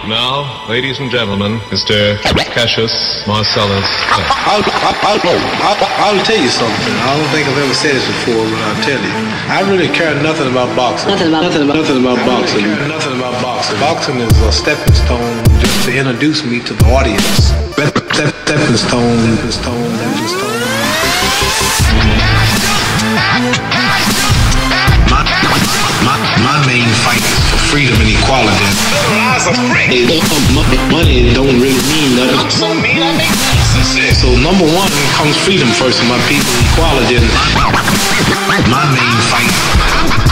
Now, ladies and gentlemen, Mr. Cassius Marcellus. I'll tell you something. I don't think I've ever said this before, but I'll tell you. I really care nothing about boxing. Nothing about boxing. I really care nothing about boxing. Boxing is a stepping stone just to introduce me to the audience. Stepping stone. My main fight is for freedom and equality. Money don't really mean nothing. So number one comes freedom first for my people, equality. And my main fight